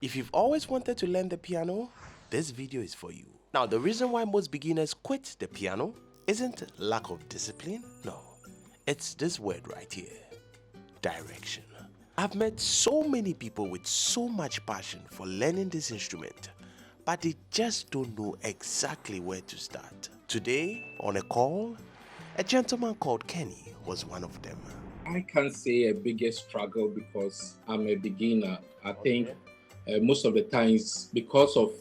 If you've always wanted to learn the piano, this video is for you. Now, the reason why most beginners quit the piano isn't lack of discipline, no. It's this word right here, direction. I've met so many people with so much passion for learning this instrument, but they just don't know exactly where to start. Today, on a call, a gentleman called Kenny was one of them. I can't say a biggest struggle because I'm a beginner. I think most of the times, because of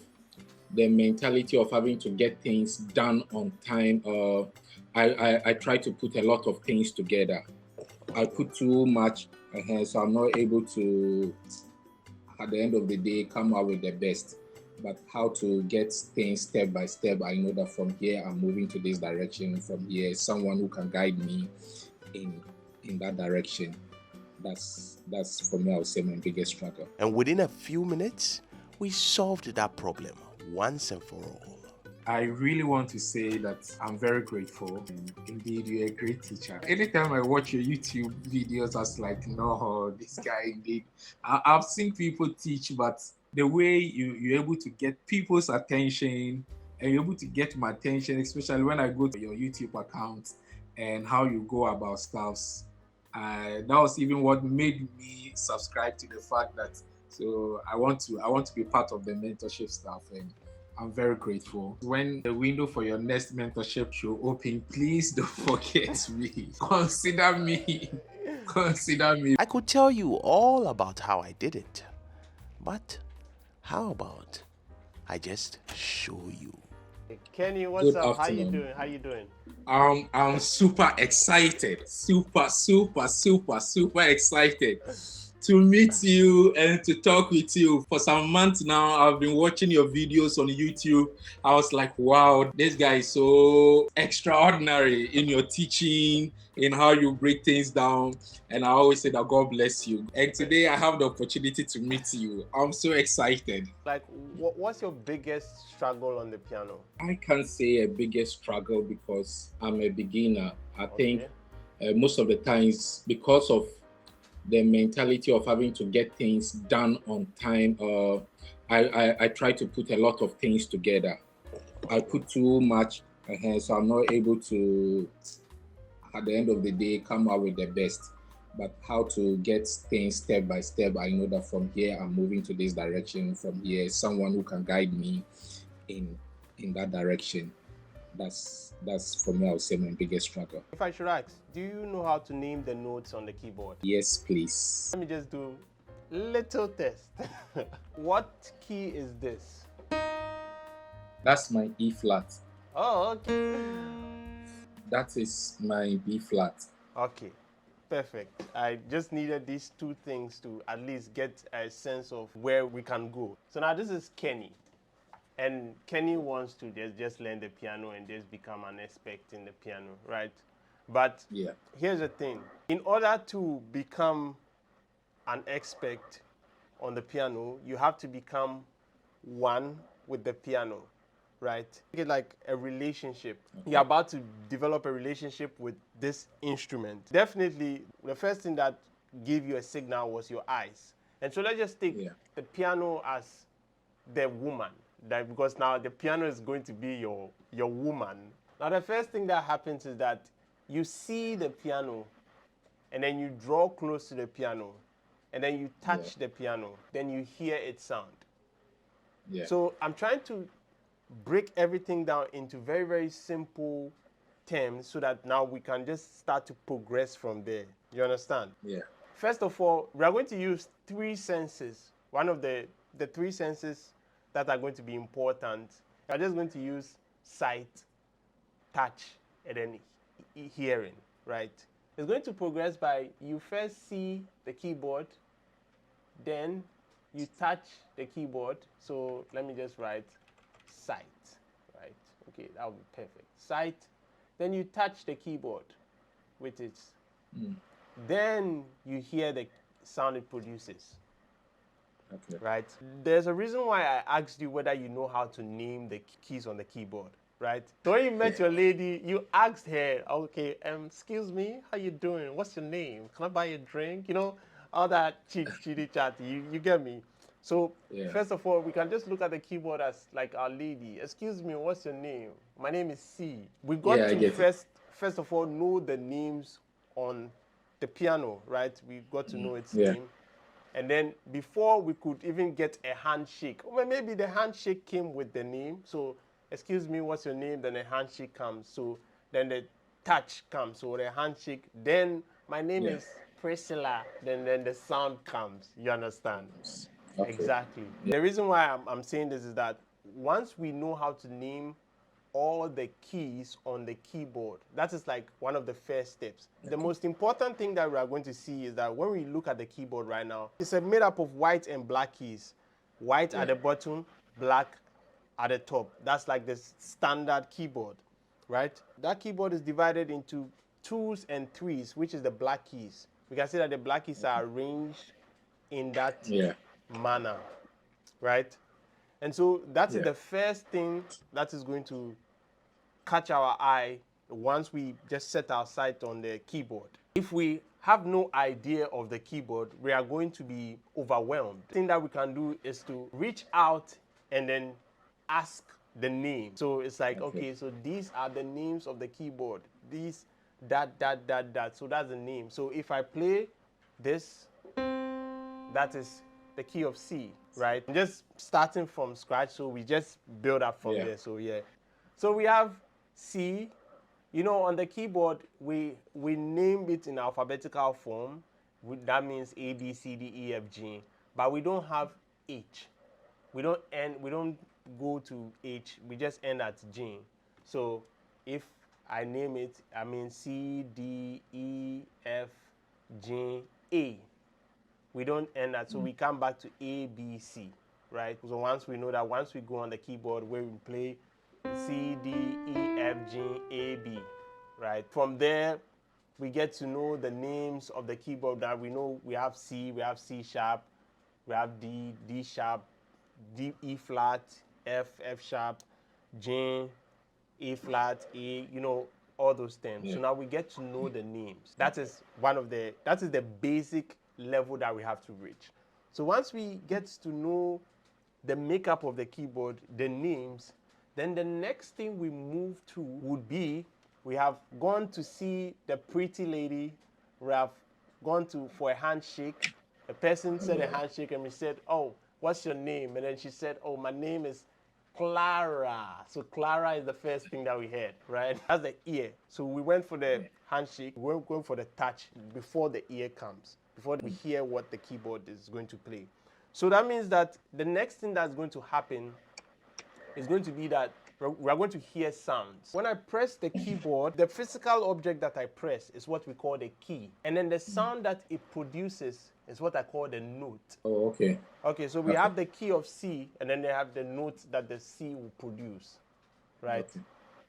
the mentality of having to get things done on time, I try to put a lot of things together. I put too much, so I'm not able to, at the end of the day, come out with the best. But how to get things step by step, I know that from here I'm moving to this direction. From here, someone who can guide me in that direction. That's for me, I would say, my biggest struggle. And within a few minutes, we solved that problem once and for all. I really want to say that I'm very grateful. And indeed, you're a great teacher. Anytime I watch your YouTube videos, I was like, no, this guy indeed. I've seen people teach, but the way you're able to get people's attention and you're able to get my attention, especially when I go to your YouTube account and how you go about stuffs, that was even what made me subscribe to the fact that so I want to be part of the mentorship stuff, and I'm very grateful. When the window for your next mentorship should open, please don't forget me. Consider me. Consider me. I could tell you all about how I did it, but how about I just show you? Kenny, what's Good up? afternoon. How you doing? I'm super excited, super excited to meet you and to talk with you. For some months now, I've been watching your videos on YouTube. I was like, wow, this guy is so extraordinary in your teaching, in how you break things down. And I always say that God bless you. And today I have the opportunity to meet you. I'm so excited. Like, what's your biggest struggle on the piano? I can't say a biggest struggle because I'm a beginner. I think most of the times, because of the mentality of having to get things done on time, I try to put a lot of things together. I put too much, so I'm not able to, at the end of the day, come out with the best. But how to get things step by step, I know that from here I'm moving to this direction. From here, someone who can guide me in that direction. That's for me, I would say, my biggest struggle. If I should ask, do you know how to name the notes on the keyboard? Yes, please. Let me just do little test. What key is this? That's my E flat. Oh, okay. That is my B flat. Okay, perfect. I just needed these two things to at least get a sense of where we can go. So now this is Kenny. And Kenny wants to just learn the piano and just become an expert in the piano, right? But here's the thing. In order to become an expert on the piano, you have to become one with the piano, right? It's like a relationship. You're about to develop a relationship with this instrument. Definitely, the first thing that gave you a signal was your eyes. And so let's just take the piano as the woman. Because now the piano is going to be your woman. Now the first thing that happens is that you see the piano and then you draw close to the piano and then you touch the piano, then you hear its sound. So I'm trying to break everything down into very, very simple terms so that now we can just start to progress from there. You understand? Yeah. First of all, we are going to use three senses. One of the three senses that are going to be important. I'm just going to use sight, touch, and then hearing, right? It's going to progress by you first see the keyboard, then you touch the keyboard. So let me just write sight, right? Okay, that would be perfect. Sight, then you touch the keyboard with it. Then you hear the sound it produces. Okay. Right? There's a reason why I asked you whether you know how to name the keys on the keyboard, right? So when you met your lady, you asked her, okay, excuse me, how you doing? What's your name? Can I buy you a drink? You know, all that chitty chat, you get me? So Yeah. first of all, we can just look at the keyboard as like our lady. Excuse me, what's your name? My name is C. We got Yeah, I to get it. first of all know the names on the piano, right? We got to know its Yeah. name. And then before we could even get a handshake, or maybe the handshake came with the name. So, excuse me, what's your name? Then the handshake comes. So then the touch comes. So the handshake. Then my name Yeah. is Priscilla. Then the sound comes. You understand? Okay. Exactly. Yeah. The reason why I'm saying this is that once we know how to name all the keys on the keyboard, that is like one of the first steps. The most important thing that we are going to see is that when we look at the keyboard right now, it's made up of white and black keys. White at the bottom, black at the top. That's like the standard keyboard, right? That keyboard is divided into twos and threes, which is the black keys. We can see that the black keys are arranged in that Yeah. manner, right? And so that is Yeah. the first thing that is going to catch our eye once we just set our sight on the keyboard. If we have no idea of the keyboard, we are going to be overwhelmed. The thing that we can do is to reach out and then ask the name. So it's like, okay, so these are the names of the keyboard. These, that. So that's the name. So if I play this, that is the key of C, right? Just starting from scratch, so we just build up from there. So yeah. So we have C. You know, on the keyboard, we name it in alphabetical form. That means A, B, C, D, E, F, G. But we don't have H. We don't go to H. We just end at G. So if I name it, I mean C, D, E, F, G, A. We don't end that, so we come back to A, B, C, right? So once we know that, once we go on the keyboard where we play C, D, E, F, G, A, B, right? From there, we get to know the names of the keyboard that we know. We have C, we have C sharp, we have D, D sharp, D, E flat, F, F sharp, G, A flat, A, you know, all those terms. So now we get to know the names. That is the basic level that we have to reach. So once we get to know the makeup of the keyboard, the names, then the next thing we move to would be, we have gone to see the pretty lady, we have gone to for a handshake. The person said a handshake and we said, oh, what's your name? And then she said, oh, my name is Clara. So Clara is the first thing that we heard, right? That's the ear. So we went for the handshake, we were going for the touch before the ear comes, before we hear what the keyboard is going to play. So that means that the next thing that's going to happen is going to be that we are going to hear sounds. When I press the keyboard, the physical object that I press is what we call the key. And then the sound that it produces is what I call the note. Oh, okay. Okay, so we have the key of C, and then they have the notes that the C will produce, right? Okay.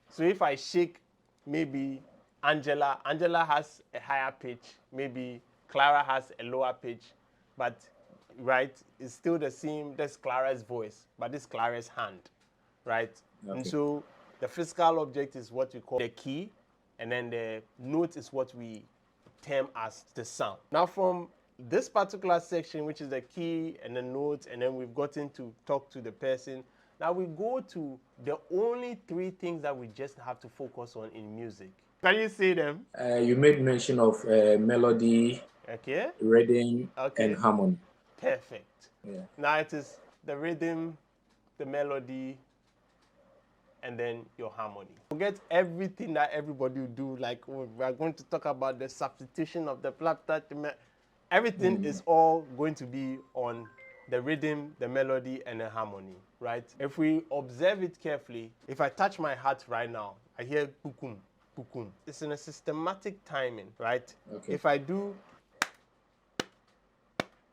So if I shake maybe Angela has a higher pitch, maybe Clara has a lower pitch, but right, it's still the same. That's Clara's voice, but this Clara's hand, right? And so the physical object is what we call the key, and then the note is what we term as the sound. Now from this particular section, which is the key and the notes, and then we've gotten to talk to the person. Now we go to the only three things that we just have to focus on in music. Can you say them? You made mention of melody, Okay. rhythm, Okay. and harmony. Perfect. Yeah. Now it is the rhythm, the melody, and then your harmony. Forget everything that everybody will do. Like we are going to talk about the substitution of the flap. Everything is all going to be on the rhythm, the melody, and the harmony, right? If we observe it carefully, if I touch my heart right now, I hear pukum, pukum. It's in a systematic timing, right? Okay. If I do,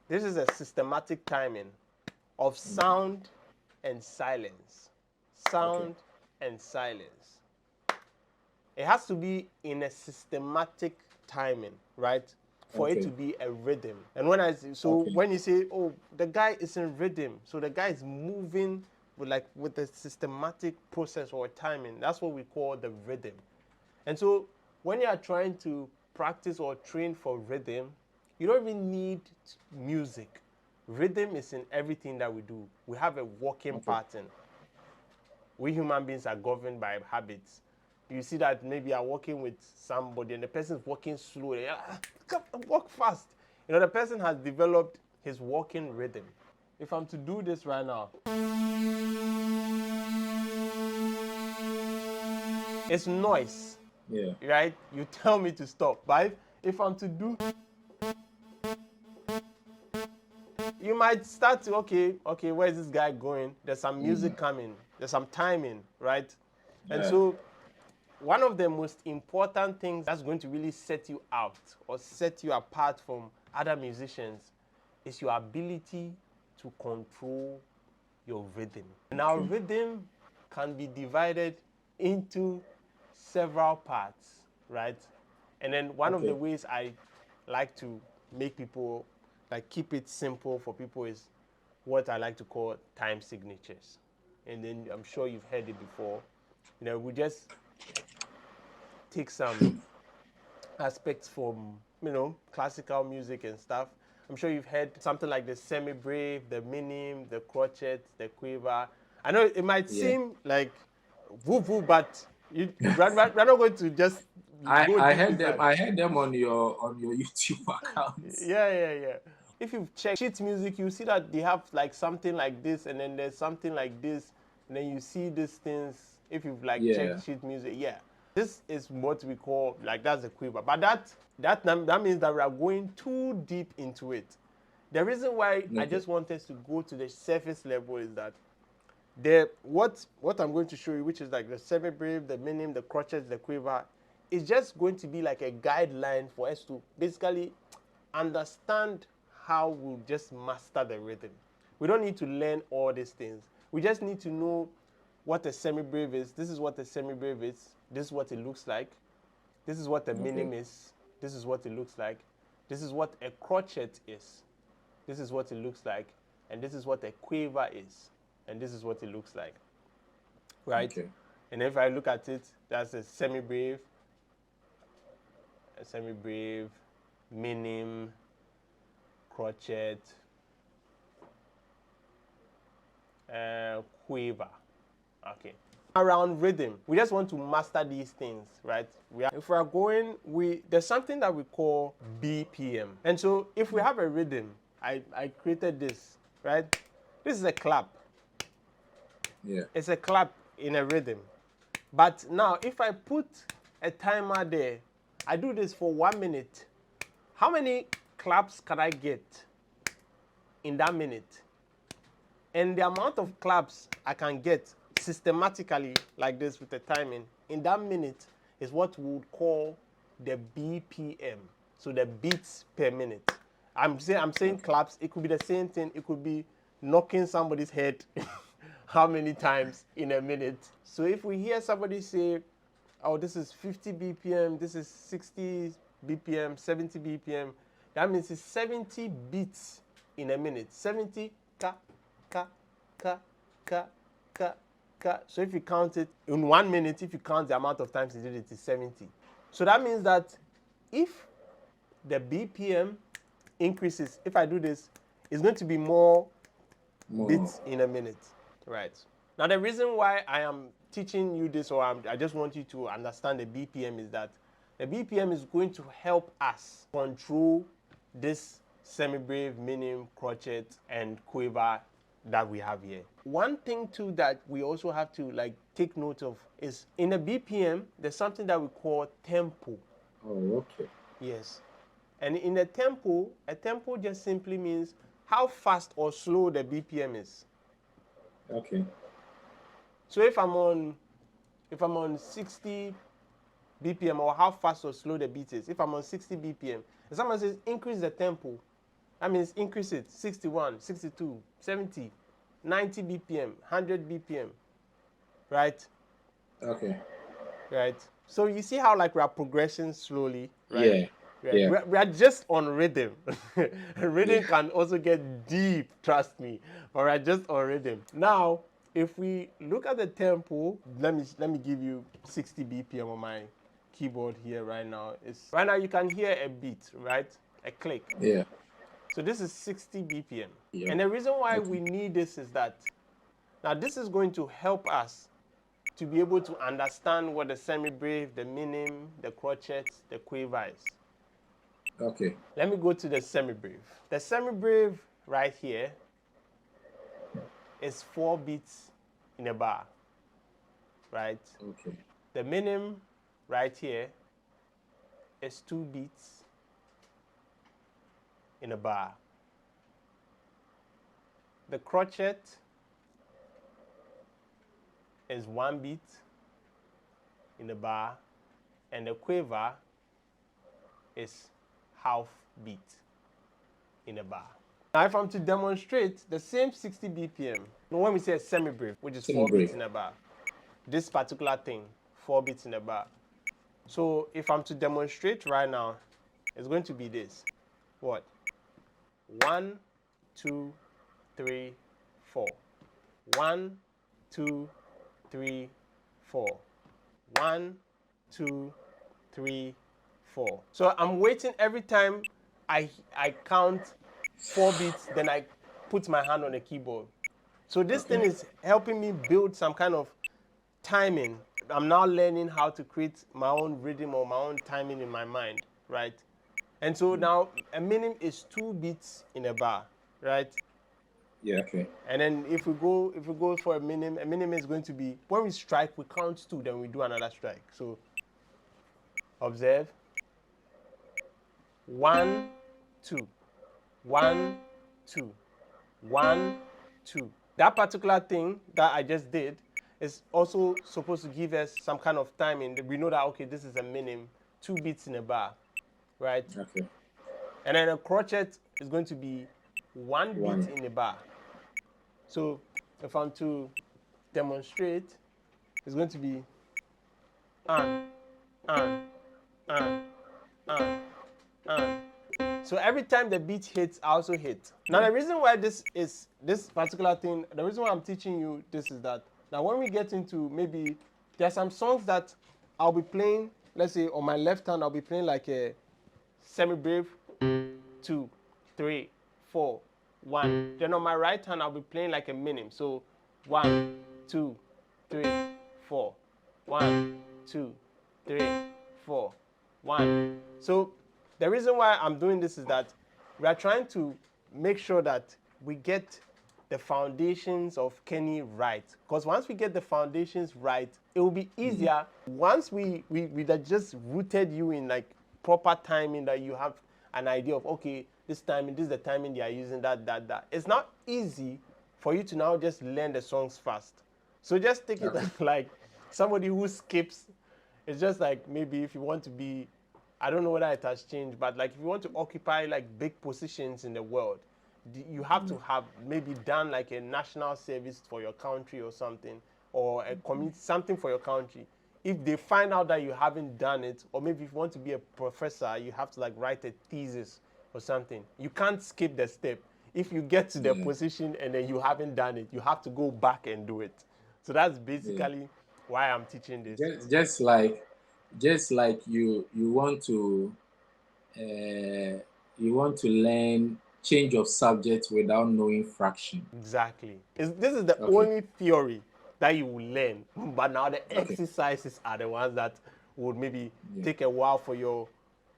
this is a systematic timing of sound and silence. Sound and silence. It has to be in a systematic timing, right? For it to be a rhythm. And when I say, when you say, oh, the guy is in rhythm, so the guy is moving with a systematic process or timing, that's what we call the rhythm. And so when you are trying to practice or train for rhythm, you don't even need music. Rhythm is in everything that we do. We have a walking pattern. We human beings are governed by habits. You see that maybe you're walking with somebody and the person is walking slowly. Walk fast. You know, the person has developed his walking rhythm. If I'm to do this right now, it's noise. Yeah. Right? You tell me to stop. But if I'm to do, you might start to, okay, where's this guy going? There's some music coming. There's some timing, right? And so one of the most important things that's going to really set you out or set you apart from other musicians is your ability to control your rhythm. Now, rhythm can be divided into several parts, right? And then one of the ways I like to make people, like, keep it simple for people is what I like to call time signatures. And then I'm sure you've heard it before. You know, we just take some aspects from, you know, classical music and stuff. I'm sure you've heard something like the semi-brave, the minim, the crochet, the quiver. I know it might seem like woo-woo, but we're not going to just I heard them. I heard them on your YouTube account. Yeah. If you check sheet music, you see that they have like something like this, and then there's something like this, and then you see these things. If you've like checked sheet music, this is what we call, like, that's the quiver. But that means that we are going too deep into it. The reason why I just want us to go to the surface level is that what I'm going to show you, which is like the semi-brave, the minim, the crotchets, the quiver, is just going to be like a guideline for us to basically understand how we'll just master the rhythm. We don't need to learn all these things. We just need to know what a semi-brave is. This is what a semi-brave is. This is what it looks like. This is what a minim is. This is what it looks like. This is what a crotchet is. This is what it looks like. And this is what a quiver is. And this is what it looks like. Right? Okay. And if I look at it, that's a semi-brave, minim, crotchet, quiver. Okay. Around rhythm, we just want to master these things, right? If we are going, there's something that we call BPM. And so if we have a rhythm, I created this, right? This is a clap. Yeah. It's a clap in a rhythm. But now if I put a timer there, I do this for 1 minute. How many claps can I get in that minute? And the amount of claps I can get systematically like this with the timing in that minute is what we would call the BPM. So the beats per minute. I'm saying claps. It could be the same thing. It could be knocking somebody's head how many times in a minute. So if we hear somebody say, oh, this is 50 BPM, this is 60 BPM, 70 BPM, that means it's 70 beats in a minute. 70 ka, ka, ka, ka, ka, ka. So if you count it in 1 minute, if you count the amount of times you did it, it's 70. So that means that if the BPM increases, if I do this, it's going to be more beats in a minute. Right. Now, the reason why I am teaching you this, or I just want you to understand the BPM, is that the BPM is going to help us control this semi-brave, minim, crotchet, and quiver that we have here. One thing too that we also have to like take note of is in a BPM, there's something that we call tempo. Oh, okay. Yes. And in a tempo just simply means how fast or slow the BPM is. Okay. So if I'm on 60 BPM, or how fast or slow the beat is, if I'm on 60 BPM, if someone says increase the tempo, that means increase it 61, 62, 70, 90 BPM, 100 BPM, right? Okay. Right. So you see how like we are progressing slowly, right? Yeah. Right. Yeah. We are just on rhythm. Rhythm can also get deep, trust me. All right, just on rhythm. Now, if we look at the tempo, let me give you 60 BPM on my keyboard here right now. Right now you can hear a beat, right? A click. Yeah. So this is 60 BPM. Yeah. And the reason why Okay. we need this is that now this is going to help us to be able to understand what the semi-breve, the minim, the crotchet, the quaver is. Okay. Let me go to the semi-breve. The semi-breve right here is 4 beats in a bar, right? Okay. The minim right here is 2 beats in a bar. The crotchet is 1 beat in a bar, and the quaver is half beat in a bar. Now, if I'm to demonstrate the same 60 BPM, when we say a semi-breve, which is 4 Semi-breve. beats in a bar, this particular thing, 4 beats in a bar. So if I'm to demonstrate right now, it's going to be this. What? 1, 2, 3, 4. 1, 2, 3, 4. 1, 2, 3, 4. So I'm waiting every time I count 4 beats, then I put my hand on the keyboard. So this thing is helping me build some kind of timing. I'm now learning how to create my own rhythm or my own timing in my mind, right? And so now a minim is 2 beats in a bar, right? Yeah. Okay. And then if we go for a minim is going to be, when we strike, we count 2, then we do another strike. So observe. 1, 2. 1, 2. 1, 2. That particular thing that I just did is also supposed to give us some kind of timing. We know that, okay, this is a minim, 2 beats in a bar, right? Okay. And then a crotchet is going to be 1 One. beat in a bar. So if I'm to demonstrate, it's going to be an. So every time the beat hits, I also hit. Now the reason why this particular thing, the reason why I'm teaching you this is that now when we get into, maybe there are some songs that I'll be playing, let's say on my left hand, I'll be playing like a semi-breve, 2, 3, 4, 1. Then on my right hand, I'll be playing like a minim. So 1, 2, 3, 4. 1, 2, 3, 4. 1. So the reason why I'm doing this is that we are trying to make sure that we get the foundations of Kenny right. Because once we get the foundations right, it will be easier. Once we just rooted you in like proper timing, that you have an idea of, okay, this timing, this is the timing they are using, that. It's not easy for you to now just learn the songs fast. So just take it like somebody who skips. It's just like, maybe if you want to be, I don't know whether it has changed, but like if you want to occupy like big positions in the world, you have to have maybe done like a national service for your country or something, or a community, something for your country. If they find out that you haven't done it, or maybe if you want to be a professor, you have to like write a thesis or something. You can't skip the step. If you get to the position and then you haven't done it, you have to go back and do it. So that's basically why I'm teaching this. Just like you want to learn change of subject without knowing fraction. Exactly. This is the only theory that you will learn, but now the exercises are the ones that would maybe take a while for your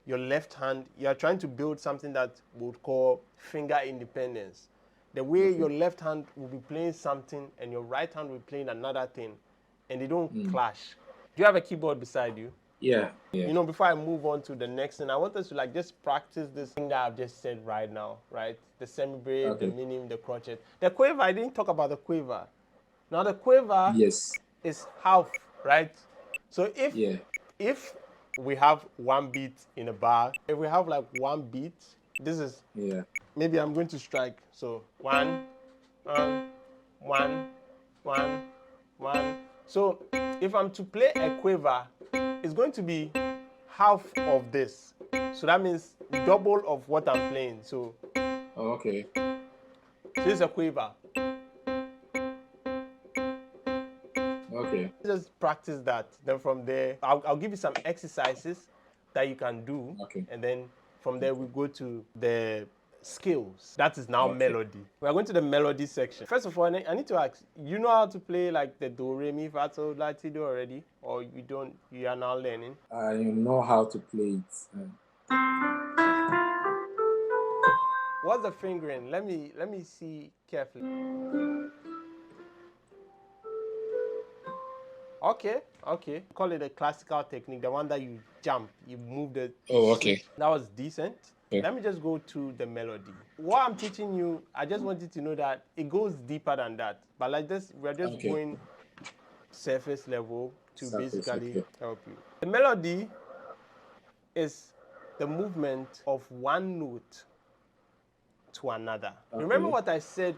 left hand. You are trying to build something that we would call finger independence. The way your left hand will be playing something and your right hand will be playing another thing, and they don't clash. Do you have a keyboard beside you? Yeah. You know, before I move on to the next thing, I want us to like just practice this thing that I've just said right now, right? The semi-breve, the minim, the crotchet. The quaver, I didn't talk about the quaver. Now the quaver is half, right? So if we have 1 beat in a bar, if we have like 1 beat, this is, maybe I'm going to strike. So 1, 1, 1, 1. So if I'm to play a quaver, it's going to be half of this. So that means double of what I'm playing. So, so this is a quaver. Just practice that. Then from there, I'll give you some exercises that you can do. And then from there, we go to the scales. That is now Okay. melody. We are going to the melody section. First of all, I need to ask, you know how to play like the do, re, mi, fa, sol, la, ti, do already? Or you don't, you are now learning? I know how to play it. What's the fingering? Let me see carefully. Okay. Call it a classical technique, the one that you jump, you move the Oh, okay. switch. That was decent. Okay. Let me just go to the melody. What I'm teaching you, I just want you to know that it goes deeper than that. But like this, we're just Okay. going surface level to Surface, basically okay. help you. The melody is the movement of one note to another. Okay. Remember what I said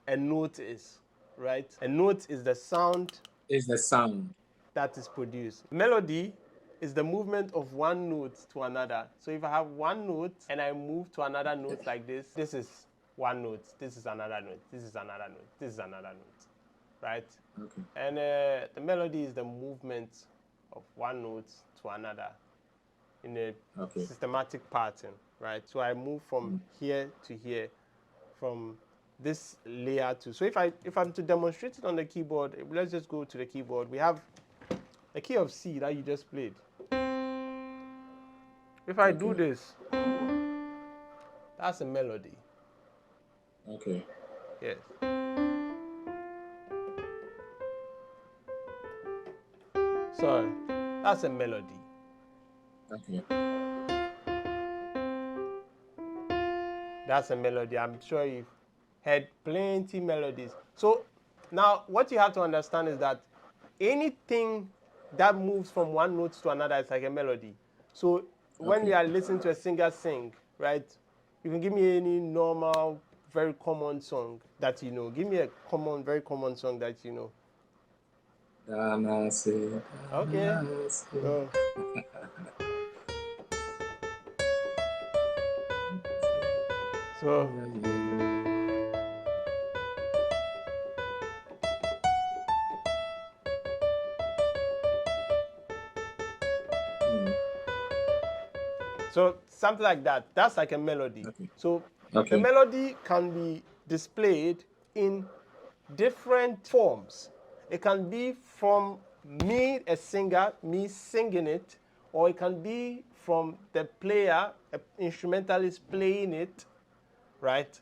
a note is, right? A note is the sound It's the sound. that is produced. Melody is the movement of one note to another. So if I have one note and I move to another note like this, this is one note, this is another note, this is another note, this is another note, right? Okay. And the melody is the movement of one note to another in a systematic pattern, right? So I move from here to here, from this layer to. So if I'm to demonstrate it on the keyboard, let's just go to the keyboard. We have a key of C that you just played. If I do this, that's a melody. Okay. Yes. Sorry, that's a melody. Okay. That's a melody. I'm sure you've heard plenty melodies. So now what you have to understand is that anything that moves from one note to another is like a melody. So when you are listening to a singer sing, right, you can give me any normal, very common song that you know. Give me a common, very common song that you know. Okay. Oh. So So something like that. That's like a melody. Okay. So Okay. the melody can be displayed in different forms. It can be from me, a singer, me singing it, or it can be from the player, an instrumentalist playing it, right?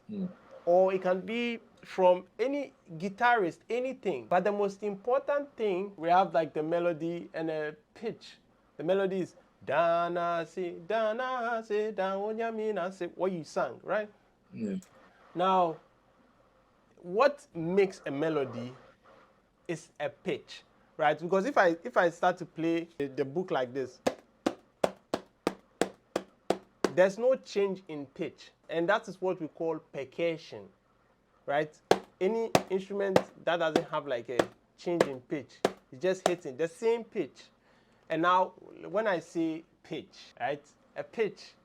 Or it can be from any guitarist, anything. But the most important thing, we have like the melody and a pitch. The melody is dana se, da onyamina se, what you sang, right? Yeah. Now, what makes a melody is a pitch, right? Because if I start to play the book like this, there's no change in pitch, and that is what we call percussion, right? Any instrument that doesn't have like a change in pitch, it's just hitting the same pitch. And now, when I say pitch, right, a pitch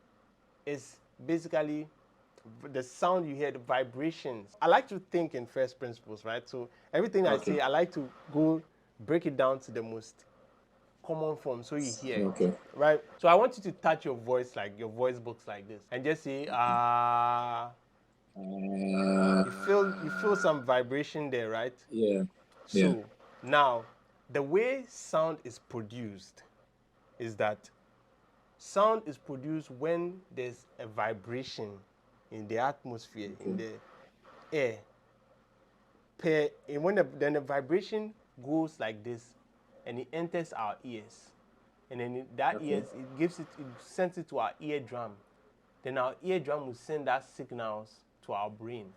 is basically the sound you hear, the vibrations. I like to think in first principles, right? So everything I say, I like to go break it down to the most common form so you hear it, right? So I want you to touch your voice, like your voice box like this, and just say you feel some vibration there, right? Yeah. So now the way sound is produced is that sound is produced when there's a vibration in the atmosphere, in the air. And then the vibration goes like this, and it enters our ears. And then ears, it sends it to our eardrum. Then our eardrum will send that signals to our brain,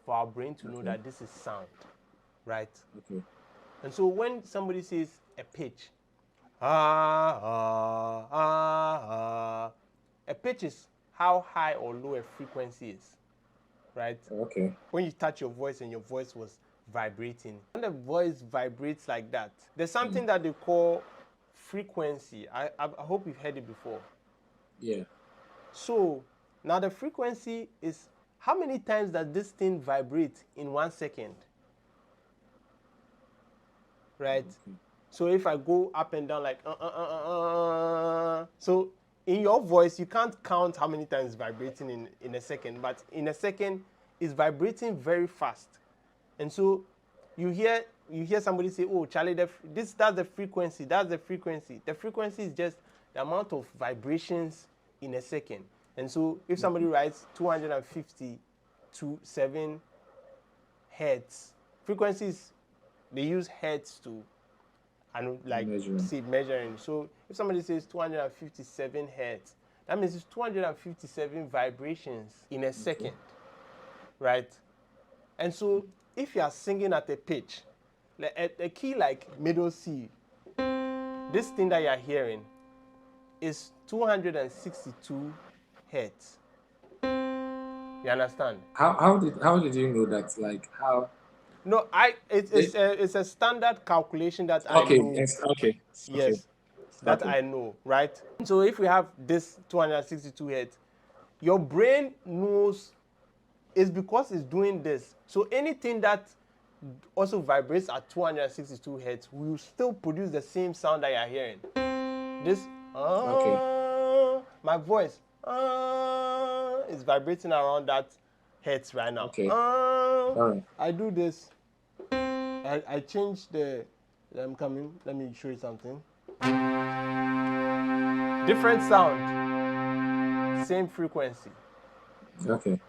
for our brain to know that this is sound, right? Okay. And so when somebody says a pitch, a pitch is how high or low a frequency is, right? Okay. When you touch your voice and your voice was vibrating. When the voice vibrates like that, there's something that they call frequency. I hope you've heard it before. Yeah. So now the frequency is how many times does this thing vibrate in 1 second? Right? So if I go up and down like so in your voice, you can't count how many times it's vibrating in a second, but in a second, it's vibrating very fast. And so you hear somebody say, oh, Charlie, that's the frequency, that's the frequency. The frequency is just the amount of vibrations in a second. And so if somebody writes 250 to 7 hertz, frequencies, they use hertz to, and like measuring. So if somebody says 257 hertz, that means it's 257 vibrations in a second, right? And so if you are singing at a pitch, a key like middle C, this thing that you are hearing is 262 hertz. You understand? How did you know that? Like how? No, it's a standard calculation that I Okay. know. Yes. Okay. Yes, that I know, right? So if we have this 262 hertz, your brain knows it's because it's doing this. So anything that also vibrates at 262 hertz will still produce the same sound that you're hearing. This, my voice is vibrating around that hertz right now. Okay. All right. I do this. I change the. I'm coming. Let me show you something. Different sound, same frequency. Okay. Do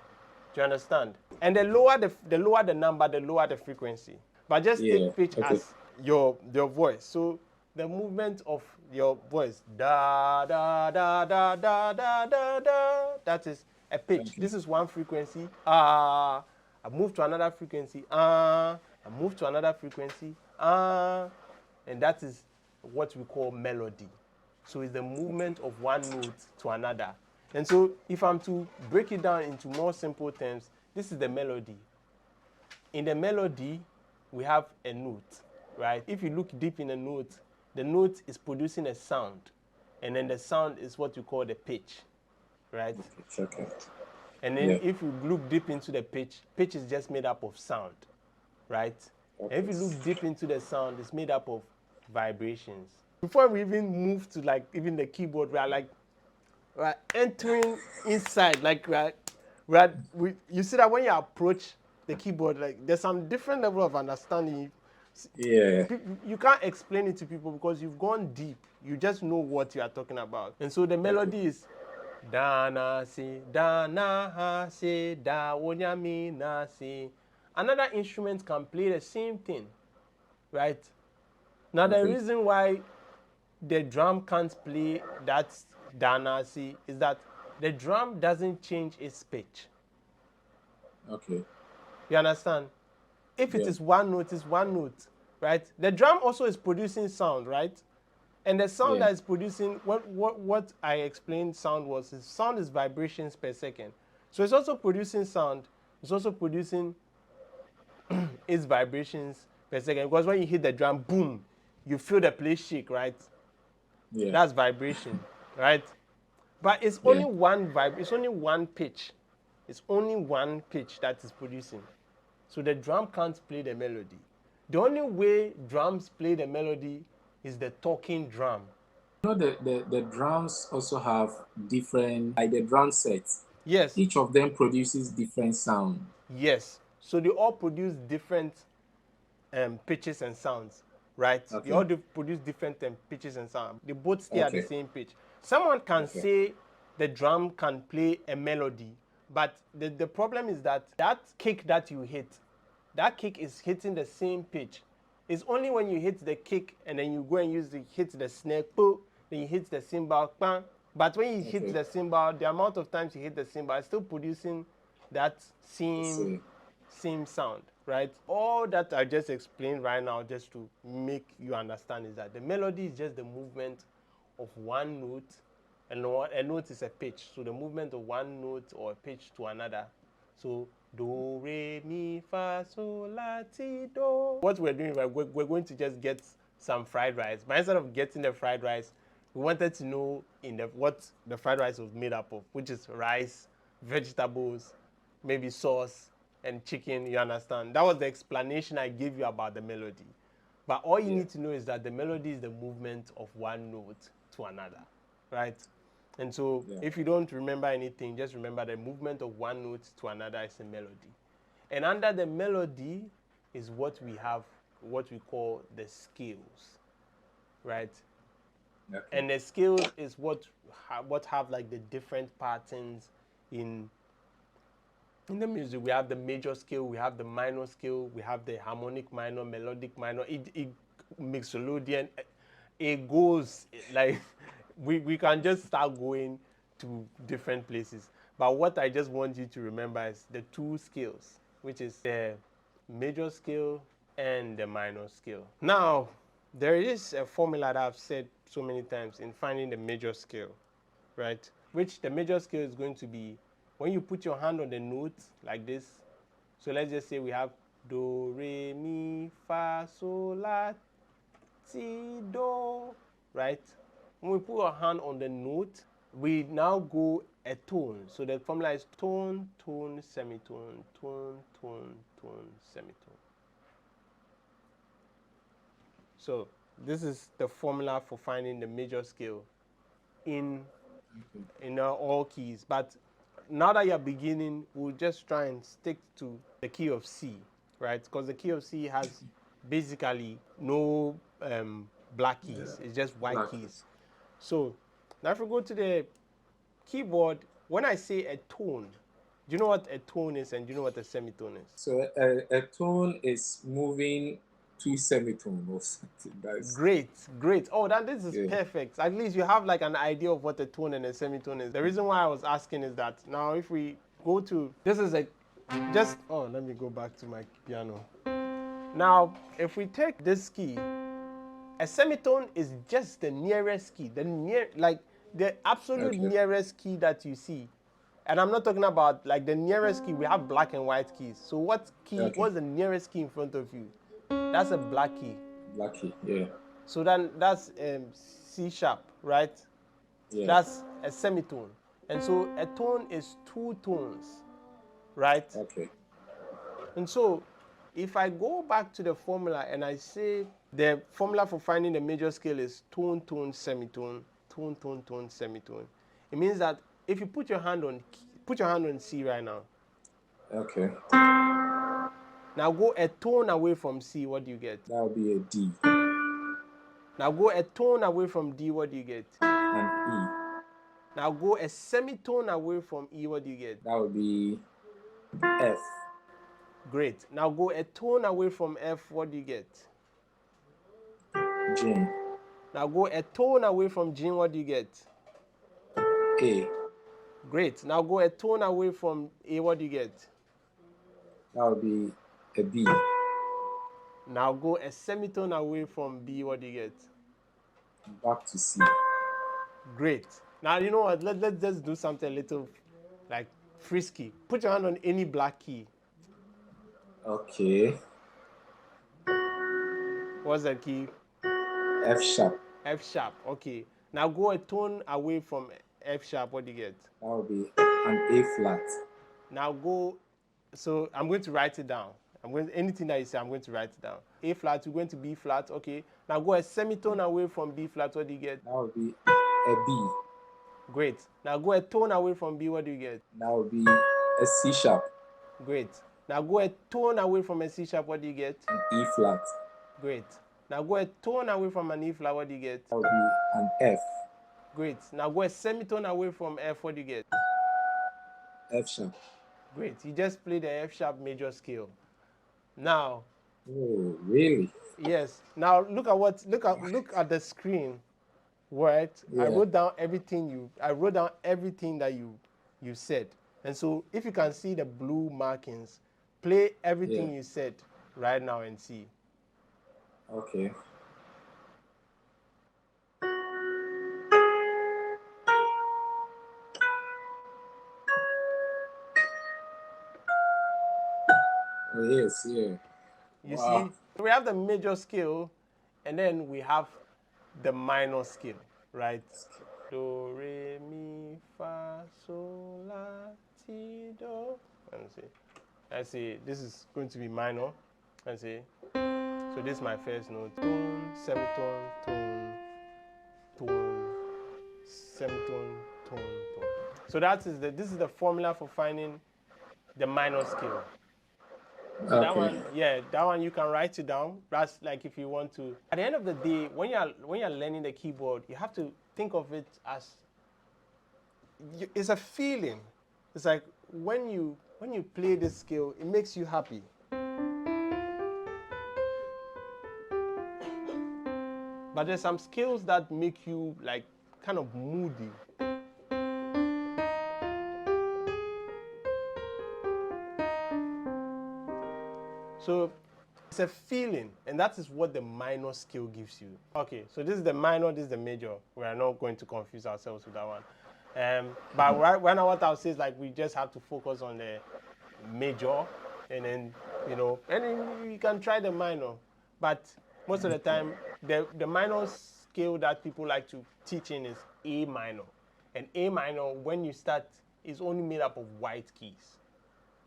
you understand? And the lower the number, the lower the frequency. But just take pitch as your voice. So the movement of your voice, da da da da da da da da. That is a pitch. This is one frequency. I move to another frequency. I move to another frequency. And that is what we call melody. So it's the movement of one note to another. And so if I'm to break it down into more simple terms, this is the melody. In the melody, we have a note, right? If you look deep in the note is producing a sound. And then the sound is what we call the pitch, right? Okay. And then if you look deep into the pitch is just made up of sound, right? Okay. And if you look deep into the sound, it's made up of vibrations. Before we even move to like even the keyboard, we're entering inside, like you see that when you approach the keyboard, like there's some different level of understanding. Yeah. You can't explain it to people because you've gone deep. You just know what you are talking about. And so the melody is da na si da na ha si da wonya mi na si. Another instrument can play the same thing, right? Now the reason why the drum can't play that da na si is that the drum doesn't change its pitch. Okay. You understand? If it is one note, it's one note, right? The drum also is producing sound, right? And the sound that is producing, what I explained sound is vibrations per second. So it's also producing sound. It's also producing its vibrations per second. Because when you hit the drum, boom, you feel the place shake, right? Yeah. That's vibration, right? But it's only one it's only one pitch. It's only one pitch that is producing. So the drum can't play the melody. The only way drums play the melody is the talking drum. You know, the drums also have different, like the drum sets. Yes. Each of them produces different sound. Yes. So they all produce different pitches and sounds, right? Okay. They all produce different pitches and sounds. They both stay at the same pitch. Someone can say the drum can play a melody, but the problem is that kick that you hit, that kick is hitting the same pitch. It's only when you hit the kick and then you go and hit the snare, then you hit the cymbal, bang. But when you hit the cymbal, the amount of times you hit the cymbal is still producing that same sound, right? All that I just explained right now, just to make you understand, is that the melody is just the movement of one note, and a note is a pitch. So the movement of one note or a pitch to another. So do, re, mi, fa, sol, la, ti, do. What we're doing, we're going to just get some fried rice. But instead of getting the fried rice, we wanted to know what the fried rice was made up of, which is rice, vegetables, maybe sauce, and chicken, you understand? That was the explanation I gave you about the melody. But all you need to know is that the melody is the movement of one note to another, right? And so if you don't remember anything, just remember the movement of one note to another is a melody. And under the melody is what we have, what we call the scales, right? Okay. And the scales is what have like the different patterns in the music. We have the major scale, we have the minor scale, we have the harmonic minor, melodic minor, mixolydian. It goes like we can just start going to different places. But what I just want you to remember is the two scales, which is the major scale and the minor scale. Now, there is a formula that I've said so many times in finding the major scale, right? Which the major scale is going to be when you put your hand on the note like this. So let's just say we have do, re, mi, fa, sol, la, ti, do, right? When we put our hand on the note, we now go a tone. So the formula is tone, tone, semitone, tone, tone, tone, semitone. So this is the formula for finding the major scale in all keys. But now that you're beginning, we'll just try and stick to the key of C, right? Because the key of C has basically no black keys. It's just white keys. So now if we go to the keyboard, when I say a tone, do you know what a tone is and do you know what a semitone is? So a tone is moving two semitones or something. That's Great. Oh, this is perfect. At least you have like an idea of what a tone and a semitone is. The reason why I was asking is that now if we go to, this is let me go back to my piano. Now, if we take this key, a semitone is just the nearest key, the absolute nearest key that you see. And I'm not talking about like the nearest key. We have black and white keys. So what's the nearest key in front of you? That's a black key. Black key, yeah. So then that's C sharp, right? Yeah. That's a semitone. And so a tone is two tones, right? Okay. And so if I go back to the formula and I say the formula for finding the major scale is tone, tone, semitone, tone, tone, tone, semitone. It means that if you put your hand on C right now. Okay. Now go a tone away from C, what do you get? That would be a D. Now go a tone away from D, what do you get? An E. Now go a semitone away from E, what do you get? That would be F. Great. Now go a tone away from F, what do you get? G. Now go a tone away from G, what do you get? A. Great. Now go a tone away from A, what do you get? That would be a B. Now go a semitone away from B, what do you get? Back to C. Great. Now you know what? Let's just do something a little like frisky. Put your hand on any black key. Okay. What's that key? F sharp. F sharp. Okay. Now go a tone away from F sharp, what do you get? That would be an A flat. Now go, so I'm going to write it down. Anything that you say, I'm going to write it down. A flat, we're going to B flat, okay. Now go a semitone away from B flat, what do you get? That would be a B. Great. Now go a tone away from B, what do you get? That would be a C sharp. Great. Now go a tone away from a C sharp, what do you get? An E flat. Great. Now go a tone away from an E flat, what do you get? That would be an F. Great. Now go a semitone away from F, what do you get? F sharp. Great. You just played the F sharp major scale. Now. Oh, really? Yes. Now look at the screen, right? Yeah. I wrote down everything that you said. And so if you can see the blue markings, play everything you said right now and see. Okay. Oh, yes, yeah. You see, we have the major scale, and then we have the minor scale, right? Do, re, mi, fa, sol, la, ti, do. Let's see. This is going to be minor. Let's see. So this is my first note. Tone, semitone, tone, tone, semitone, tone, tone. So this is the formula for finding the minor scale. So that one, yeah, that one you can write it down. That's like if you want to. At the end of the day, when you're learning the keyboard, you have to think of it as it's a feeling. It's like when you play this scale, it makes you happy. But there's some scales that make you like kind of moody. So it's a feeling, and that is what the minor scale gives you. Okay, so this is the minor, this is the major. We are not going to confuse ourselves with that one. But right now, what I'll say is like we just have to focus on the major, and then and then you can try the minor. But most of the time, the minor scale that people like to teach in is A minor, and A minor when you start is only made up of white keys.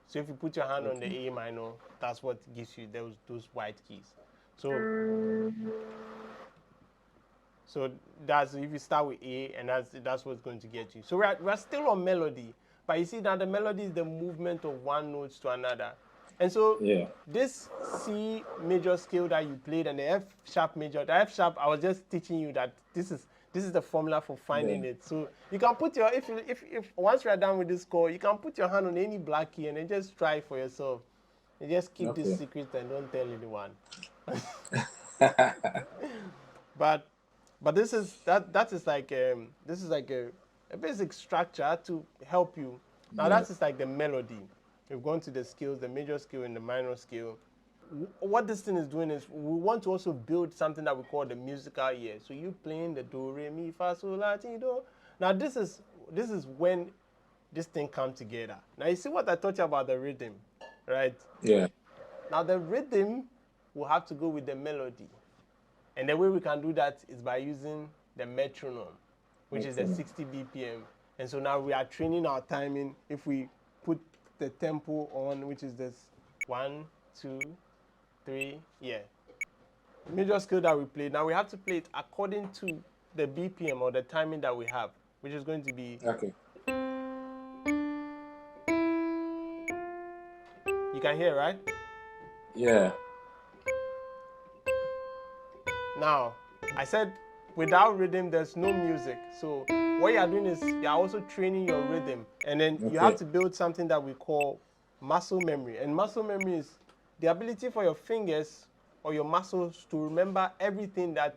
So if you put your hand on the A minor, that's what gives you those white keys. So that's if you start with A, and that's what's going to get you. So we're still on melody, but you see that the melody is the movement of one note to another. And so this C major scale that you played and the F sharp major, the F sharp, I was just teaching you that this is the formula for finding it. So you can put your if once you are done with this chord, you can put your hand on any black key and then just try it for yourself. And just keep this secret and don't tell anyone. But this is like a basic structure to help you. Now that is like the melody. We've gone to the scales, the major scale and the minor scale. What this thing is doing is we want to also build something that we call the musical ear. So you playing the do, re, mi, fa, sol, la, ti, do. Now this is when this thing comes together. Now you see what I taught you about the rhythm, right? Yeah. Now the rhythm will have to go with the melody. And the way we can do that is by using the metronome, which is the 60 BPM. And so now we are training our timing. If we put the tempo on, which is this 1, 2, 3, major scale that we play. Now we have to play it according to the BPM or the timing that we have, which is going to be. Okay. You can hear, right? Yeah. Now, I said without rhythm, there's no music. So what you are doing is you are also training your rhythm. And then you have to build something that we call muscle memory. And muscle memory is the ability for your fingers or your muscles to remember everything that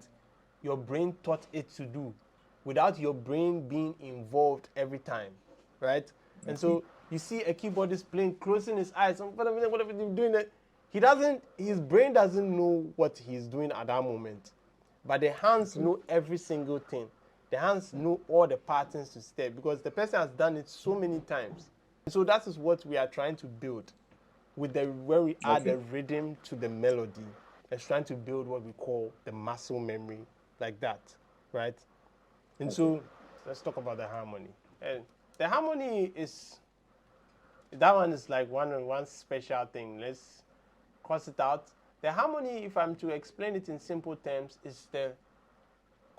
your brain taught it to do without your brain being involved every time, right? And so you see a keyboardist playing, closing his eyes, whatever he's doing it. His brain doesn't know what he's doing at that moment. But the hands know every single thing. The hands know all the patterns to step because the person has done it so many times. So that is what we are trying to build with where we add the rhythm to the melody. It's trying to build what we call the muscle memory, like that, right? And so let's talk about the harmony. And the harmony that one is like one special thing. Let's cross it out. The harmony, if I'm to explain it in simple terms, is the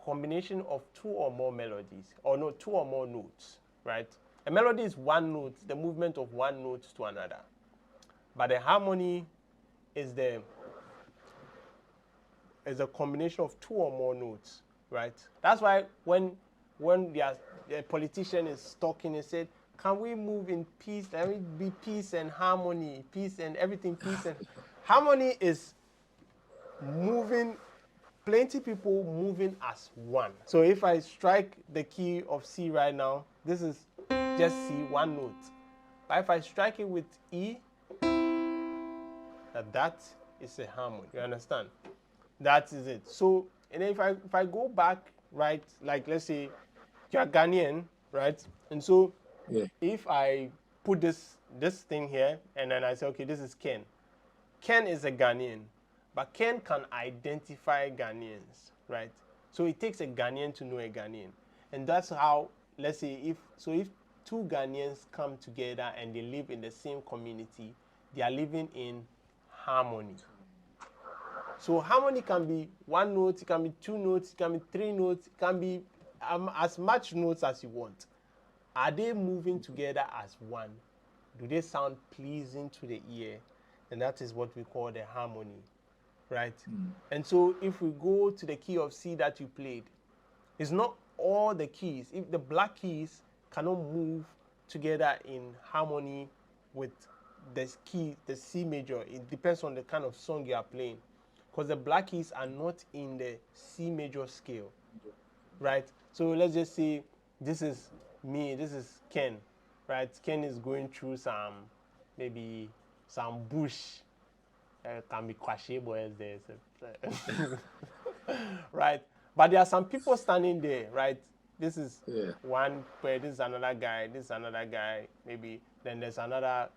combination of two or more melodies, or no, two or more notes, right? A melody is one note, the movement of one note to another. But the harmony is a combination of two or more notes, right? That's why when a politician is talking, he said, can we move in peace? Let me be peace and harmony, peace and everything, peace and harmony is moving, plenty people moving as one. So if I strike the key of C right now, this is just C, one note. But if I strike it with E, that is a harmony. You understand? That is it. So, and then if I go back, right, like let's say you're Ghanaian, right? And so if I put this thing here and then I say, okay, this is Ken. Ken is a Ghanaian, but Ken can identify Ghanaians, right? So it takes a Ghanaian to know a Ghanaian. And that's how, let's say, if two Ghanaians come together and they live in the same community, they are living in harmony. So harmony can be one note, it can be two notes, it can be three notes, it can be as much notes as you want. are they moving together as one? Do they sound pleasing to the ear? And that is what we call the harmony, right? And so if we go to the key of C that you played, it's not all the keys. If the black keys cannot move together in harmony with the key, the C major, it depends on the kind of song you are playing. Because the black keys are not in the C major scale, right? So let's just say this is me, this is Ken, right? Ken is going through maybe some bush. Can be quashy boys there. Right? But there are some people standing there, right? This is one pair, this is another guy, this is another guy, maybe. Then there's other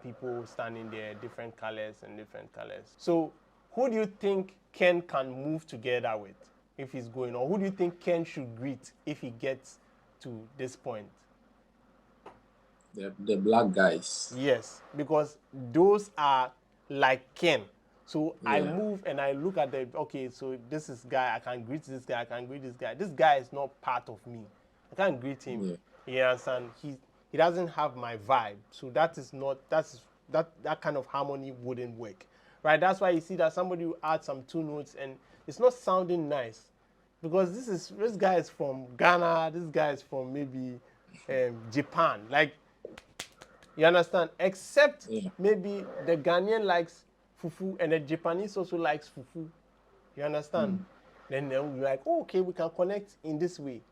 people standing there, different colors and different colors. So who do you think Ken can move together with if he's going? Or who do you think Ken should greet if he gets to this point? The black guys. Yes, because those are like Ken. So I move and I look at okay, so this is guy, I can greet this guy, I can greet this guy. This guy is not part of me. I can't greet him. You understand? He doesn't have my vibe. So that kind of harmony wouldn't work. Right? That's why you see that somebody will add some two notes and it's not sounding nice. Because this guy is from Ghana, this guy is from maybe Japan. Like, you understand? Except maybe the Ghanaian likes fufu and the Japanese also likes fufu. You understand? Then they'll be like, oh, okay, we can connect in this way.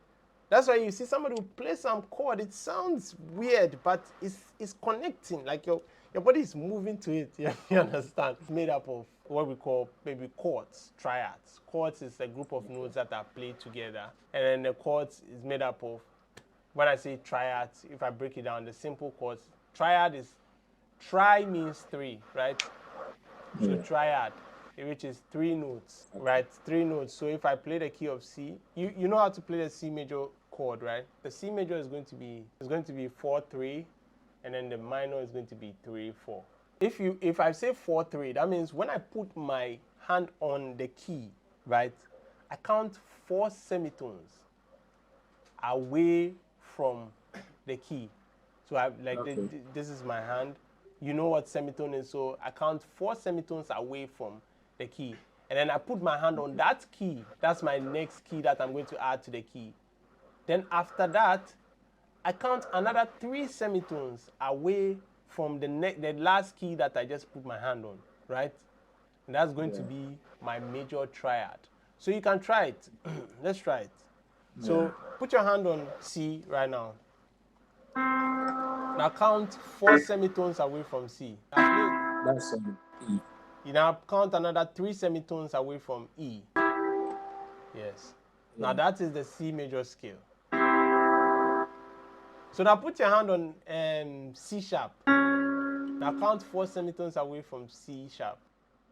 That's why you see somebody will play some chord. It sounds weird, but it's connecting. Like your body is moving to it. You understand? It's made up of what we call maybe chords, triads. Chords is a group of notes that are played together. And then the chords is made up of, when I say triads, if I break it down, the simple chords, triad is, tri means three, right? So triad, which is three notes, right? Three notes. So if I play the key of C, you know how to play the C major chord, right? The C major is going to be 4-3, and then the minor is going to be 3-4. If I say 4-3, that means when I put my hand on the key, right, I count 4 semitones away from the key. So this is my hand. You know what semitone is, so I count 4 semitones away from the key. And then I put my hand on that key. That's my next key that I'm going to add to the key. Then after that, I count another 3 semitones away from the last key that I just put my hand on, right? And that's going to be my major triad. So you can try it. Let's try it. So put your hand on C right now. Now count 4 semitones away from C. That's E. You now count another 3 semitones away from E. Yes. Now that is the C major scale. So now put your hand on C sharp. Now count 4 semitones away from C sharp.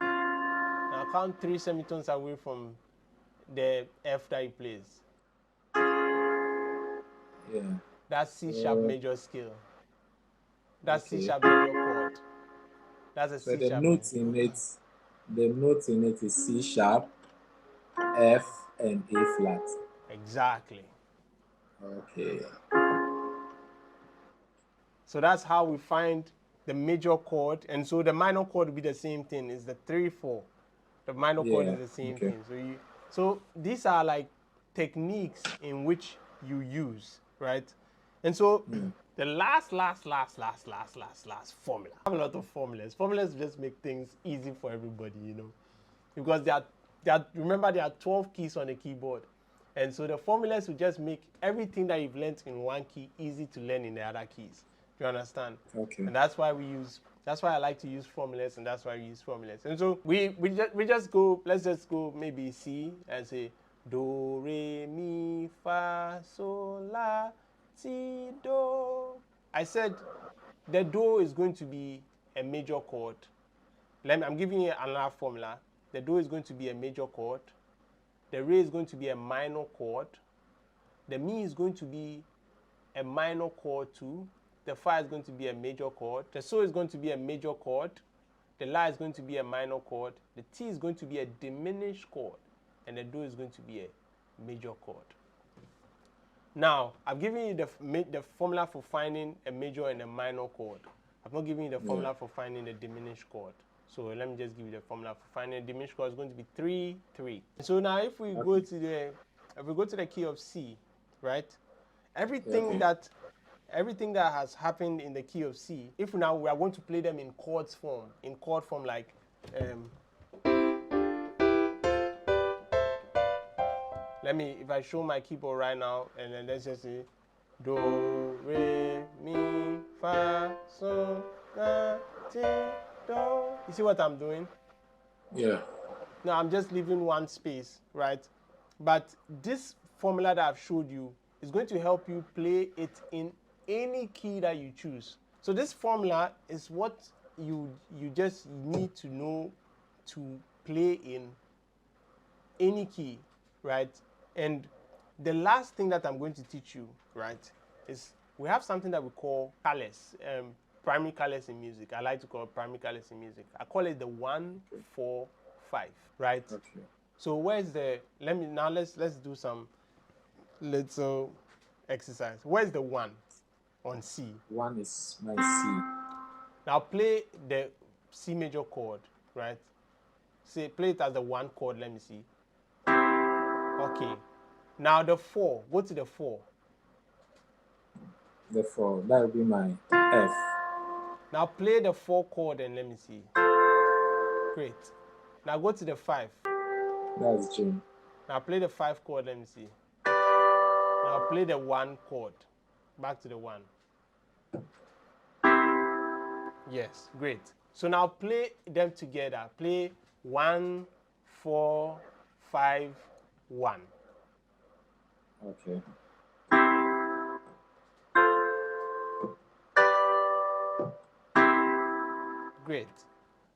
Now count 3 semitones away from the F that he plays. That's C sharp major scale. That's C sharp major chord. That's a C the sharp. The notes in it is C sharp, F, and A flat. Exactly. Okay. So that's how we find the major chord, and so the minor chord will be the same thing. It's the 3-4. The minor chord is the same thing. So these are like techniques in which you use, right? And so the last formula. I have a lot of formulas. Formulas just make things easy for everybody, you know, because remember there are 12 keys on the keyboard, and so the formulas will just make everything that you've learned in one key easy to learn in the other keys. You understand? Okay. And that's why I like to use formulas, and that's why we use formulas. And so we just go, let's just go maybe C and say do, re, mi, fa, sol, la, si, do. I said the do is going to be a major chord. I'm giving you another formula. The do is going to be a major chord. The re is going to be a minor chord. The mi is going to be a minor chord too. The fa is going to be a major chord. The sol is going to be a major chord. The la is going to be a minor chord. The ti is going to be a diminished chord. And the do is going to be a major chord. Now, I've given you the formula for finding a major and a minor chord. I've not given you the formula for finding a diminished chord. So let me just give you the formula for finding a diminished chord. It's going to be 3, 3. So now if we go to the key of C, right? Everything that has happened in the key of C, if now we are going to play them in chord form like if I show my keyboard right now, and then let's just say do, re, mi, fa, sol, la, ti, do. You see what I'm doing? Yeah. Now I'm just leaving one space, right? But this formula that I've showed you is going to help you play it in any key that you choose. So this formula is what you just need to know to play in any key, right? And the last thing that I'm going to teach you, right, is we have something that we call colors, primary colors in music. I like to call it primary colors in music. I call it the 1, 4, 5, right? Okay. So where's the, let's do some little exercise. Where's the 1 on C? 1 is my C. Now play the C major chord, right? Say, play it as the 1 chord, let me see. Okay. Now the 4, go to the 4. The 4, that will be my F. Now play the 4 chord and let me see. Great. Now go to the 5. That's G. Now play the 5 chord, let me see. Now play the 1 chord. Back to the 1. Yes, great. So now play them together. Play 1, 4, 5, 1. Okay. Great.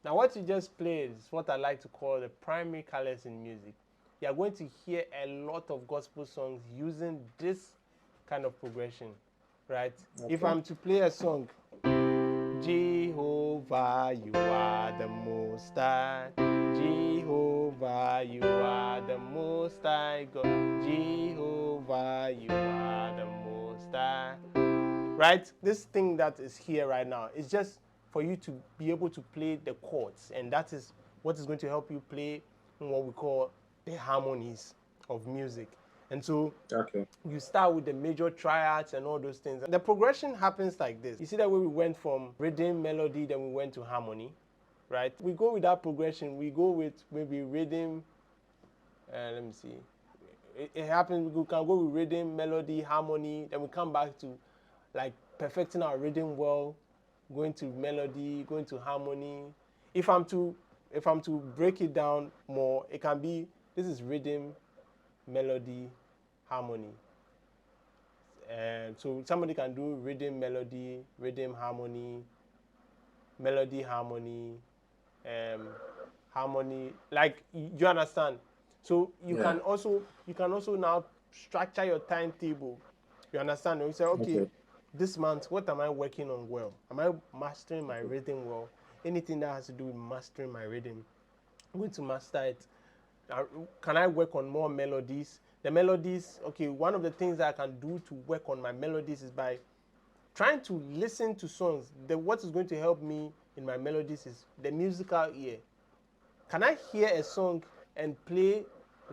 Now what you just played is what I like to call the primary colors in music. You are going to hear a lot of gospel songs using this kind of progression, right? Okay. If I'm to play a song, Jehovah, you are the most high. Jehovah, you are the most high God. Jehovah, you are the most high. Right? This thing that is here right now is just for you to be able to play the chords, and that is what is going to help you play what we call the harmonies of music. And so you start with the major triads and all those things. The progression happens like this. You see that way we went from rhythm, melody, then we went to harmony, right? We go with that progression. We go with maybe rhythm, let me see. It happens, we can go with rhythm, melody, harmony, then we come back to like perfecting our rhythm well, going to melody, going to harmony. If I'm to break it down more, it can be, this is rhythm, melody, harmony. And so somebody can do rhythm, melody, harmony, melody, harmony, harmony. Like, you understand? So you can also now structure your timetable. You understand? You say, okay, this month, what am I working on well? Am I mastering my rhythm well? Anything that has to do with mastering my rhythm, I'm going to master it. Can I work on more melodies? The melodies, okay, one of the things that I can do to work on my melodies is by trying to listen to songs. What is going to help me in my melodies is the musical ear. Can I hear a song and play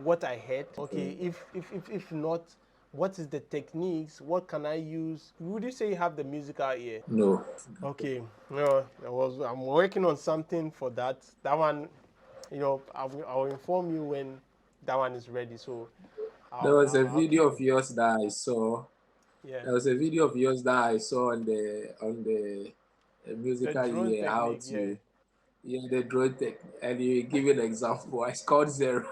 what I heard? Okay, if not, what is the techniques? What can I use? Would you say you have the musical ear? No. Okay, no, I'm working on something for that. That one, I'll inform you when that one is ready. So There was a I'll video of yours that I saw. yeah. There was a video of yours that I saw on the musical drone ear how technique, to the drone tech, and you give an example. I scored 0.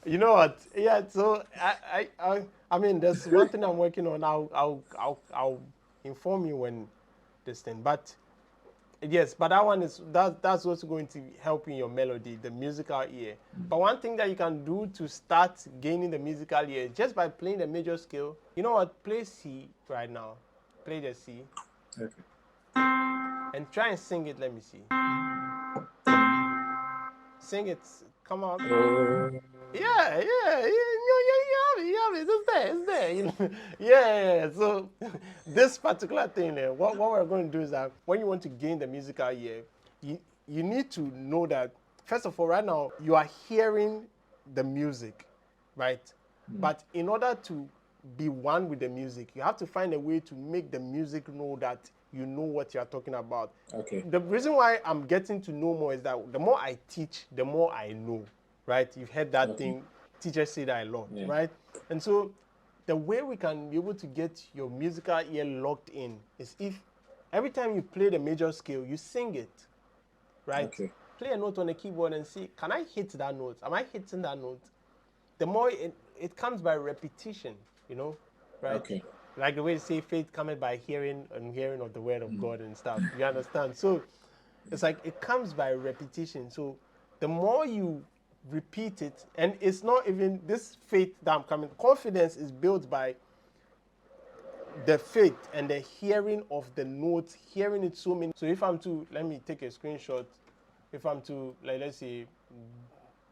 You know what? Yeah. So I mean, there's one thing I'm working on. I'll inform you when this thing. But yes, but that one that's also going to help in your melody, the musical ear. But one thing that you can do to start gaining the musical ear is just by playing the major scale. You know what? Play C right now. Play the C. Okay. And try and sing it. Let me see. Sing it Come on. Oh, Yeah, you have it. It's there. You know? Yeah. So this particular thing, what we're going to do is that when you want to gain the musical ear, you need to know that first of all, right now you are hearing the music, right? But in order to be one with the music, you have to find a way to make the music know that you know what you are talking about. okay. The reason why I'm getting to know more is that the more I teach, the more I know, right? You've heard that Okay. thing, teachers say that a lot, Yeah. right? And so the way we can be able to get your musical ear locked in is if every time you play the major scale, you sing it, right? Okay. Play a note on the keyboard and see, can I hit that note? Am I hitting that note? The more it comes by repetition, you know, right? Okay. Like the way they say faith cometh by hearing and hearing of the word of God and stuff. You understand? So it's like it comes by repetition. So the more you repeat it, and it's not even this faith that I'm coming, confidence is built by the faith and the hearing of the notes, hearing it so many. So if I'm to, let me take a screenshot. If I'm to, like, let's say,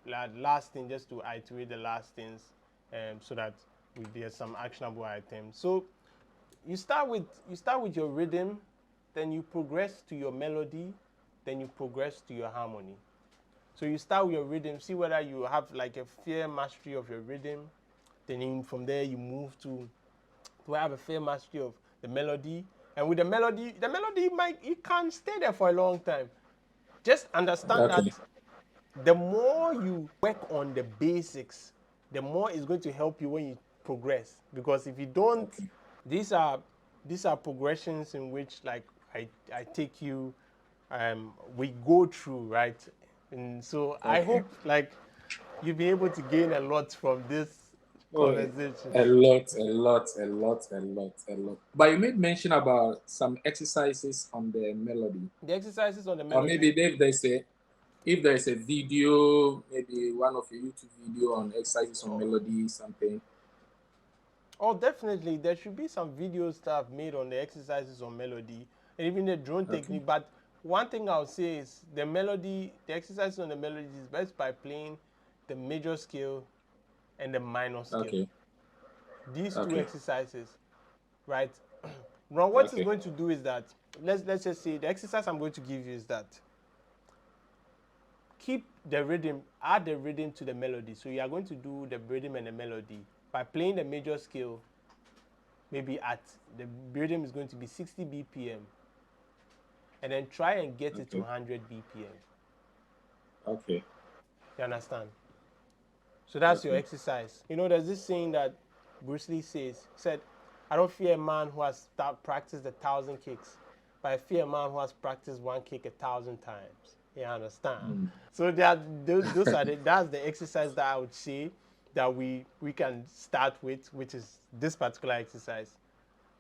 last thing, just to iterate the last things, so that there's some actionable items. So you start with your rhythm, then you progress to your melody, then you progress to your harmony. So you start with your rhythm, see whether you have like a fair mastery of your rhythm, then from there you move to have a fair mastery of the melody. And with the melody you can't stay there for a long time. Just understand Okay. that the more you work on the basics, the more it's going to help you when you progress. Because if you don't, Okay. these are progressions in which like I take you, we go through, right? And so I Okay. hope like you'll be able to gain a lot from this Oh, conversation. a lot, a lot, a lot, a lot, a lot. But you made mention about some exercises on the melody, The exercises on the or maybe melody. if there's a video, maybe one of your YouTube video on exercises on melody, something. Oh, definitely. There should be some video stuff made on the exercises on melody and even the drone Okay. technique. But one thing I'll say is the exercises on the melody is best by playing the major scale and the minor scale. Okay. These two Okay. exercises, right? Now, what it's Okay. going to do is that let's just say the exercise I'm going to give you is that keep the rhythm, add the rhythm to the melody. So you are going to do the rhythm and the melody by playing the major scale. Maybe at the rhythm is going to be 60 BPM, and then try and get it to 100 BPM. Okay. You understand? So that's your Okay. exercise. You know, there's this saying that Bruce Lee said, I don't fear a man who has practiced 1,000 kicks, but I fear a man who has practiced one kick 1,000 times. You understand? So those are that's the exercise that I would say that we can start with, which is this particular exercise.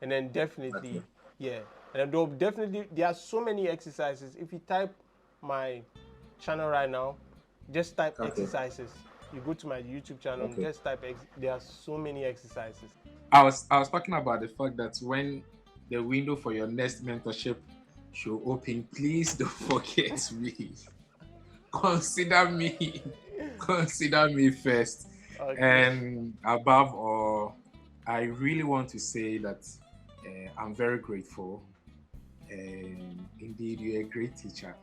And then definitely, Okay. yeah. And then there are so many exercises. If you type my channel right now, just type Okay. exercises. You go to my YouTube channel, Okay. just type, there are so many exercises. I was talking about the fact that when the window for your next mentorship should open, please don't forget me. Consider me. Consider me first. Okay. And above all, I really want to say that I'm very grateful. And indeed, you're a great teacher.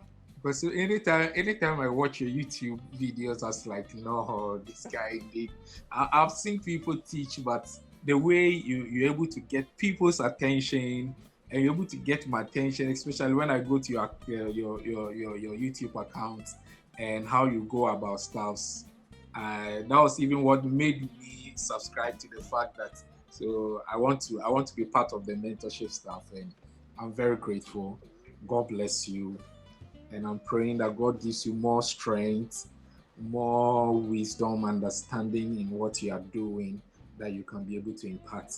Because anytime I watch your YouTube videos, I was like, no, this guy indeed. I've seen people teach, but the way you're able to get people's attention and you're able to get my attention, especially when I go to your YouTube account and how you go about stuffs. That was even what made me subscribe to the fact that so I want to be part of the mentorship stuff, and I'm very grateful. God bless you. And I'm praying that God gives you more strength, more wisdom, understanding in what you are doing, that you can be able to impart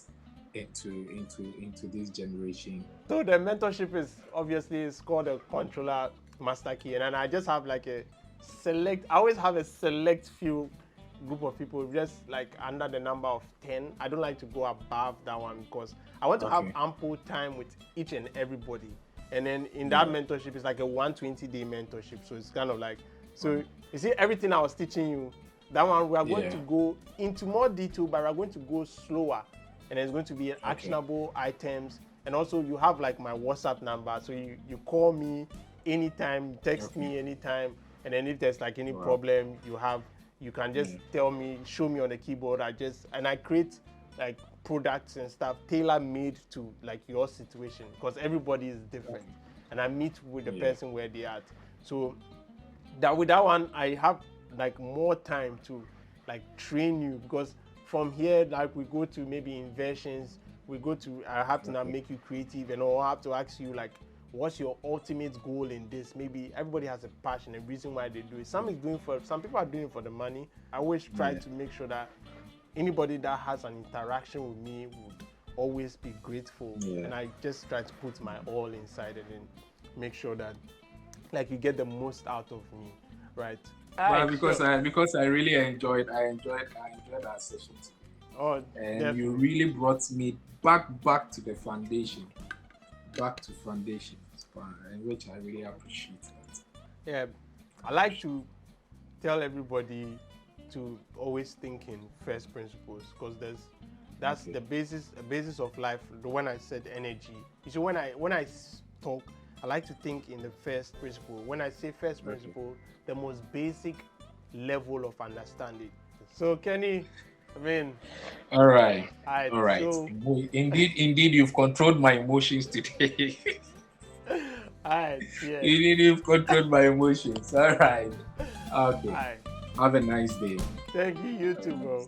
into this generation. So the mentorship is obviously it's called a controller master key, and then I just have like I always have a select few group of people, just like under the number of 10. I don't like to go above that one because I want to have ample time with each and everybody. And then in that mentorship, it's like a 120-day mentorship. So it's kind of like So you see, everything I was teaching you, that one we are going Yeah. to go into more detail, but we're going to go slower, and there's going to be actionable items. And also, you have like my WhatsApp number, so you call me anytime, text me anytime, and then if there's like any problem you can just tell me, show me on the keyboard. I create like products and stuff tailor made to like your situation, because everybody is different, and I meet with the person where they are. So that with that one, I have like more time to like train you, because from here, like we go to maybe inversions, I have to now make you creative, and I have to ask you like, what's your ultimate goal in this? Maybe everybody has a passion, a reason why they do it. Some people are doing it for the money. I always try to make sure that anybody that has an interaction with me would always be grateful, and I just try to put my all inside it and make sure that like you get the most out of me, right? But because I really enjoyed our session today. Oh, And definitely. you really brought me back to the foundation, which I really appreciate that. Yeah, I like to tell everybody to always think in first principles, because that's the basis of life. When I said energy, you see, when I talk, I like to think in the first principle. When I say first principle, the most basic level of understanding. So Kenny, I mean, All right. So, Indeed, you've controlled my emotions today. yeah. You've controlled my emotions. All right. Okay. Have a nice day. Thank you, you too, bro.